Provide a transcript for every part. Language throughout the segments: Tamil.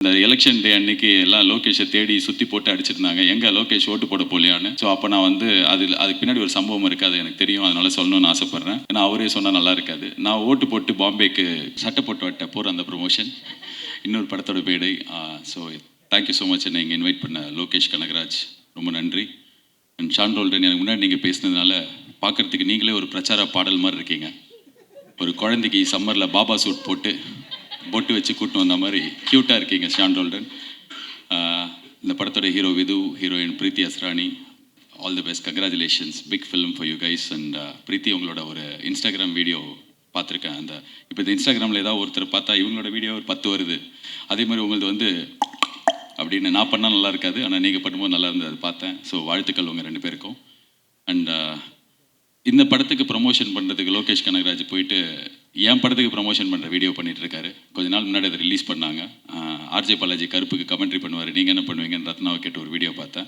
இந்த எலெக்ஷன் டே அன்னைக்கு எல்லாம் லோகேஷை தேடி சுற்றி போட்டு அடிச்சிருந்தாங்க, எங்கே லோகேஷ் ஓட்டு போட போலியான்னு. ஸோ அப்போ நான் வந்து அதுக்கு பின்னாடி ஒரு சம்பவம் இருக்குது, அது எனக்கு தெரியும், அதனால சொல்லணும்னு ஆசைப்பட்றேன். ஏன்னா அவரே சொன்னால் நல்லா இருக்காது. நான் ஓட்டு போட்டு பாம்பேக்கு சட்டை போட்டு வட்ட போகிற அந்த ப்ரொமோஷன் இன்னொரு படத்தோட பேடை. ஸோ தேங்க்யூ ஸோ மச் என்னை இங்கே இன்வைட் பண்ண லோகேஷ் கனகராஜ், ரொம்ப நன்றி. அண்ட் ஷான் ரோல்டன், எனக்கு முன்னாடி நீங்கள் பேசினதுனால பார்க்குறதுக்கு நீங்களே ஒரு பிரச்சார பாடல் மாதிரி இருக்கீங்க. ஒரு குழந்தைக்கு சம்மரில் பாபா சூட் போட்டு பொட்டு வச்சு கூட்டின்னு வந்த மாதிரி க்யூட்டாக இருக்கீங்க ஷான் ரோல்டன். இந்த படத்தோட hero Vidhu, heroine Preethi Asrani, all the best, congratulations, big film for you guys. And Preethi, உங்களோட ஒரு இன்ஸ்டாகிராம் வீடியோ பார்த்துருக்கேன். இப்போ இந்த இன்ஸ்டாகிராமில் ஏதாவது ஒருத்தர் பார்த்தா இவங்களோட வீடியோ ஒரு 10 வருது. அதே மாதிரி உங்களது வந்து அப்படின்னு நான் பண்ணால் நல்லா இருக்காது, ஆனால் நீங்கள் பண்ணும்போது நல்லா இருந்தது, அது பார்த்தேன். ஸோ வாழ்த்துக்கள் உங்கள் 2 பேருக்கும். அண்ட் இந்த படத்துக்கு ப்ரமோஷன் பண்ணுறதுக்கு லோகேஷ் கனகராஜ் போயிட்டு என் படத்துக்கு ப்ரமோஷன் பண்ணுற வீடியோ பண்ணிகிட்டு இருக்காரு. கொஞ்ச நாள் முன்னாடி அதை ரிலீஸ் பண்ணாங்க. ஆர்ஜே பாலாஜி கருப்புக்கு கமெண்ட்ரி பண்ணுவார், நீங்கள் என்ன பண்ணுவீங்கன்னு ரத்னாவை கேட்டு ஒரு வீடியோ பார்த்தேன்.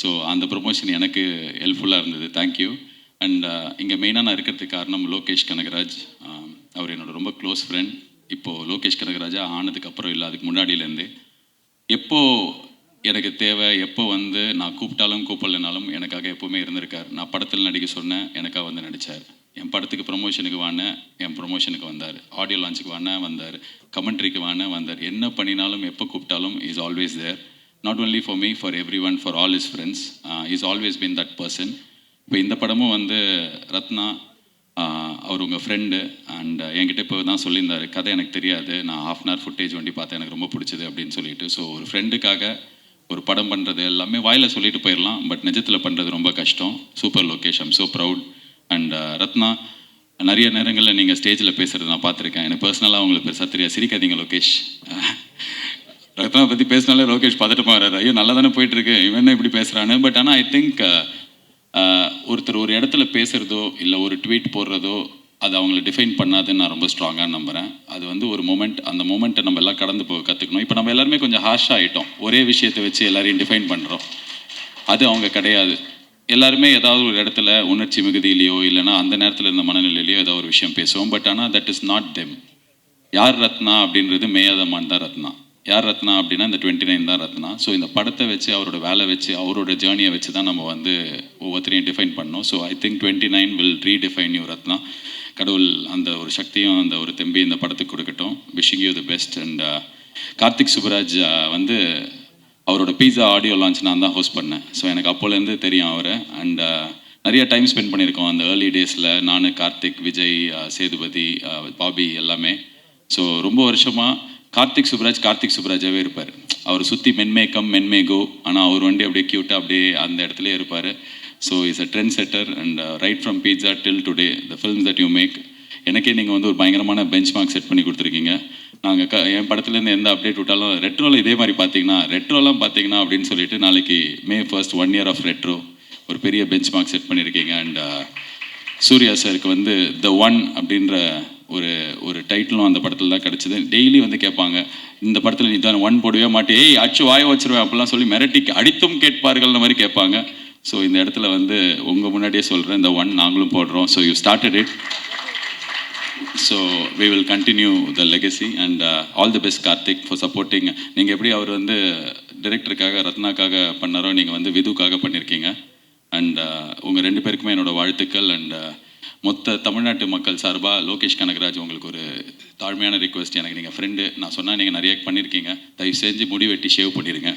ஸோ அந்த ப்ரொமோஷன் எனக்கு ஹெல்ப்ஃபுல்லாக இருந்தது, தேங்க்யூ. அண்ட் இங்கே மெயினாக நான் இருக்கிறதுக்கு காரணம் லோகேஷ் கனகராஜ். அவர் என்னோட ரொம்ப க்ளோஸ் ஃப்ரெண்ட். இப்போது லோகேஷ் கனகராஜாக ஆனதுக்கப்புறம் இல்லை, அதுக்கு முன்னாடியிலேருந்தே எப்போது எனக்கு தேவை, எப்போ வந்து நான் கூப்பிட்டாலும் கூப்பிடலனாலும் எனக்காக எப்போவுமே இருந்திருக்கார். நான் படத்தில் நடிக்க சொன்னேன், எனக்காக வந்து நடித்தார். என் படத்துக்கு ப்ரொமோஷனுக்கு வானேன், என் ப்ரொமோஷனுக்கு வந்தார். ஆடியோ லான்ச்சுக்கு வானேன், வந்தார். கமெண்ட்ரிக்கு வானேன், வந்தார். என்ன பண்ணினாலும் எப்போ கூப்பிட்டாலும் is always there. Not only for me, for everyone, for all is friends. Is always been that person. இப்போ இந்த படமும் வந்து ரத்னா அவர் உங்கள் ஃப்ரெண்டு. அண்ட் என்கிட்ட இப்போ தான் சொல்லியிருந்தார், கதை எனக்கு தெரியாது, நான் ½ hour ஃபுட்டேஜ் வண்டி பார்த்தேன், எனக்கு ரொம்ப பிடிச்சது அப்படின்னு சொல்லிட்டு. ஸோ ஒரு ஃப்ரெண்டுக்காக ஒரு படம் பண்ணுறது எல்லாமே வாயில் சொல்லிட்டு போயிடலாம், பட் நிஜத்தில் பண்ணுறது ரொம்ப கஷ்டம். Super Lokesh, I'm so proud. And Ratna, நிறைய நேரங்களில் நீங்கள் ஸ்டேஜில் பேசுகிறது நான் பார்த்துருக்கேன். எனக்கு பர்சனலாக உங்களுக்கு பெருசாக தெரியாது, சிரிக்காதீங்க லோகேஷ். ரத்னா பற்றி பேசினாலே லோகேஷ் பதட்டமாக வர்றாரு, ஐயோ நல்லா தானே போயிட்டுருக்கு, இவன் என்ன இப்படி பேசுகிறான்னு. பட் ஆனால் ஐ திங்க் ஒருத்தர் ஒரு இடத்துல பேசுகிறதோ இல்லை ஒரு ட்வீட் போடுறதோ அது அவங்கள டிஃபைன் பண்ணாதுன்னு நான் ரொம்ப ஸ்ட்ராங்காக நம்புகிறேன். அது வந்து ஒரு மொமெண்ட், அந்த மொமெண்ட்டை நம்ம எல்லாம் கடந்து போக கற்றுக்கணும். இப்போ நம்ம எல்லாருமே கொஞ்சம் ஹார்ஷாக ஆகிட்டோம், ஒரே விஷயத்தை வச்சு எல்லாரையும் டிஃபைன் பண்ணுறோம். அது அவங்க கிடையாது. எல்லாருமே ஏதாவது ஒரு இடத்துல உணர்ச்சி மிகுதியிலையோ இல்லைனா அந்த நேரத்தில் இருந்த மனநிலையிலையோ ஏதாவது ஒரு விஷயம் பேசுவோம். பட் ஆனால் தட் இஸ் நாட் தெம். யார் ரத்னா அப்படின்றது மேயாதமான் தான் ரத்னா. யார் ரத்னா அப்படின்னா இந்த 29 தான் ரத்னா. ஸோ இந்த படத்தை வச்சு, அவரோட வேலை வச்சு, அவரோட ஜேர்னியை வச்சு தான் நம்ம வந்து ஒவ்வொருத்தரையும் டிஃபைன் பண்ணோம். So I think 29 will redefine you Ratna. கடவுள் அந்த ஒரு சக்தியும் அந்த ஒரு தெம்பி இந்த படத்துக்கு கொடுக்கட்டும். Wishing you the best. And Karthik Subbaraj வந்து அவரோட பீஸா ஆடியோ லான்ச் நான் தான் ஹோஸ்ட் பண்ணேன். ஸோ எனக்கு அப்போலேருந்து தெரியும் அவரை. அண்ட் நிறைய டைம் ஸ்பெண்ட் பண்ணியிருக்கோம் அந்த ஏர்லி டேஸில், நான், கார்த்திக், விஜய், சேதுபதி, பாபி எல்லாமே. ஸோ ரொம்ப வருஷமாக கார்த்திக் சுப்ராஜாகவே இருப்பார். அவர் சுற்றி மென்மேகம் மென்மேகோ, ஆனால் அவர் வண்டி அப்படியே க்யூட்டாக அப்படியே அந்த இடத்துல இருப்பார். So is a trendsetter. And right from Pizza till today the films that you make, எனக்கே நீங்கள் வந்து ஒரு பயங்கரமான பெஞ்ச் மார்க் செட் பண்ணி கொடுத்துருக்கீங்க. நாங்கள் என் படத்துலேருந்து எந்த அப்டேட் விட்டாலும் ரெட்ரோவில் இதே மாதிரி ரெட்ரோலாம் பார்த்தீங்கன்னா அப்படின்னு சொல்லிட்டு நாளைக்கு May 1st 1 year of retro ஒரு பெரிய பெஞ்ச் மார்க் செட் பண்ணியிருக்கீங்க. அண்ட் சூர்யா சாருக்கு வந்து த ஒன் அப்படின்ற ஒரு டைட்டிலும் அந்த படத்தில் தான் கிடச்சிது. டெய்லி வந்து கேட்பாங்க, இந்த படத்தில் நீ தான் 1 போடவே மாட்டே, ஏய் அச்சு வாய வச்சிருவேன் அப்படிலாம் சொல்லி மிரட்டி அடித்தும் கேட்பார்கள்ன்ற மாதிரி கேட்பாங்க. ஸோ இந்த இடத்துல வந்து உங்கள் முன்னாடியே சொல்கிறேன், இந்த 1 நாங்களும் போடுறோம். So you started it, so we will continue the legacy. and all the best Karthik for supporting. நீங்கள் எப்படி அவர் வந்து டைரக்டருக்காக ரத்னாக்காக பண்ணாரோ, நீங்கள் வந்து விதுக்காக பண்ணியிருக்கீங்க. அண்ட் உங்கள் 2 பேருக்குமே என்னோடய வாழ்த்துக்கள். அண்ட் மொத்த தமிழ்நாட்டு மக்கள் சார்பாக லோகேஷ் கனகராஜ், உங்களுக்கு ஒரு தாழ்மையான ரிக்வெஸ்ட். எனக்கு நீங்கள் ஃப்ரெண்டு, நான் சொன்னால் நீங்கள் நிறைய பண்ணியிருக்கீங்க, தயவு செஞ்சு முடி வெட்டி ஷேவ் பண்ணிடுங்க.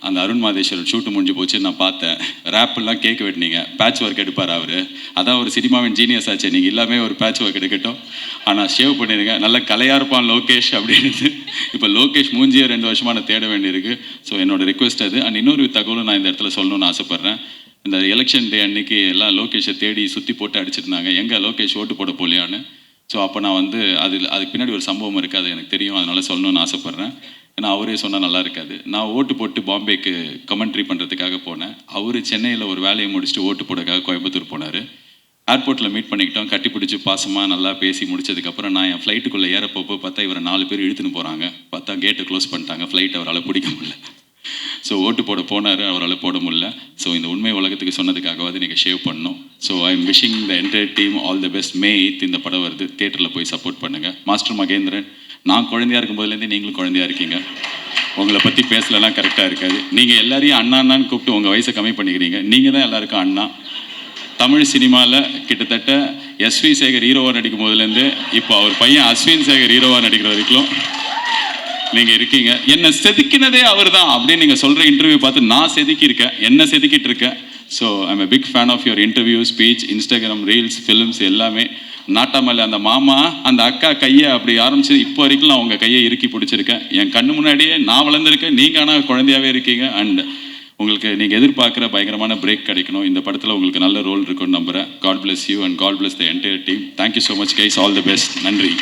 அந்த அருண் மாதேஸ்வரன் ஷூட்டு முடிஞ்சு போச்சு, நான் பார்த்தேன். ரேப்பெல்லாம் கேக் வெட்டினீங்க, பேட்ச் ஒர்க் எடுப்பார் அவர். அதான் ஒரு சினிமாவின் ஜீனியஸ் ஆச்சு, நீங்கள் எல்லாமே ஒரு பேட்ச் ஒர்க் எடுக்கட்டும், ஆனால் ஷேவ் பண்ணிடுங்க. நல்ல கலையாக இருப்பான் லோகேஷ் அப்படின்னு. இப்போ லோகேஷ் மூஞ்சியை 2 வருஷமாக நான் தேட வேண்டியிருக்கு. ஸோ என்னோடய ரிக்வெஸ்ட் அது. அண்ட் இன்னொரு தகவலும் நான் இந்த இடத்துல சொல்லணும்னு ஆசைப்பட்றேன். இந்த எலெக்ஷன் டே அன்னைக்கு எல்லாம் லோகேஷை தேடி சுற்றி போட்டு அடிச்சிருந்தாங்க, எங்கே லோகேஷ் ஓட்டு போட போலியான்னு. ஸோ அப்போ நான் வந்து அதுக்கு பின்னாடி ஒரு சம்பவம் இருக்குது, அது எனக்கு தெரியும், அதனால சொல்லணும்னு ஆசைப்பட்றேன். ஏன்னா அவரே சொன்னால் நல்லா இருக்காது. நான் ஓட்டு போட்டு பாம்பேக்கு கமெண்ட்ரி பண்ணுறதுக்காக போனேன். அவர் சென்னையில் ஒரு வேலையை முடிச்சுட்டு ஓட்டு போடக்காக கோயம்புத்தூர் போனார். ஏர்போர்ட்டில் மீட் பண்ணிக்கிட்டோம், கட்டி பிடிச்சி பாசமாக நல்லா பேசி முடிச்சதுக்கப்புறம் நான் என் ஃப்ளைட்டுக்குள்ளே ஏறப்போப்போ பார்த்தா இவரை 4 பேர் இழுத்துன்னு போகிறாங்க. பார்த்தா கேட்டை க்ளோஸ் பண்ணிட்டாங்க, ஃப்ளைட் அவரால் பிடிக்க முடியல. ஸோ ஓட்டு போட போனார், அவரால் போட முடியல. ஸோ இந்த உண்மை உலகத்துக்கு சொன்னதுக்காகவாது நீங்கள் ஷேவ் பண்ணணும். So I am wishing the entire team all the best. May 8 இந்த படம் வருது, தியேட்டரில் போய் சப்போர்ட் பண்ணுங்கள். மாஸ்டர் மகேந்திரன், நான் குழந்தையா இருக்கும் போதுலேருந்தே நீங்களும் குழந்தையா இருக்கீங்க. உங்களை பற்றி பேசலாம் கரெக்டாக இருக்காது. நீங்கள் எல்லாரையும் அண்ணா அண்ணான்னு கூப்பிட்டு உங்கள் வயசை கம்மி பண்ணிக்கிறீங்க. நீங்கள் தான் எல்லாருக்கும் அண்ணா. தமிழ் சினிமாவில் கிட்டத்தட்ட எஸ்வி சேகர் ஹீரோவாக நடிக்கும் போதுலேருந்து இப்போ அவர் பையன் அஸ்வின் சேகர் ஹீரோவாக நடிக்கிற வரைக்கும் நீங்கள் இருக்கீங்க. என்னை செதுக்கினதே அவர் தான் அப்படின்னு நீங்கள் சொல்கிற இன்டர்வியூ பார்த்து நான் செதுக்கியிருக்கேன், என்ன செதுக்கிட்டு இருக்கேன். So I'm a big fan of your interview, speech, Instagram reels, films எல்லாமே. நாட்டாமல்ல அந்த மாமா அந்த அக்கா கையை அப்படி ஆரம்பிச்சு இப்போ வரைக்கும் நான் உங்கள் கையை இறுக்கி பிடிச்சிருக்கேன். என் கண்ணு முன்னாடியே நான் வளர்ந்துருக்கேன், நீங்கள் ஆனால் குழந்தையாகவே இருக்கீங்க. அண்ட் உங்களுக்கு நீங்கள் எதிர்பார்க்குற பயங்கரமான பிரேக் கிடைக்கணும். இந்த படத்தில் உங்களுக்கு நல்ல ரோல் இருக்குன்னு நம்புகிறேன். God bless you and God bless the entire team. Thank you so much guys, all the best. நன்றி.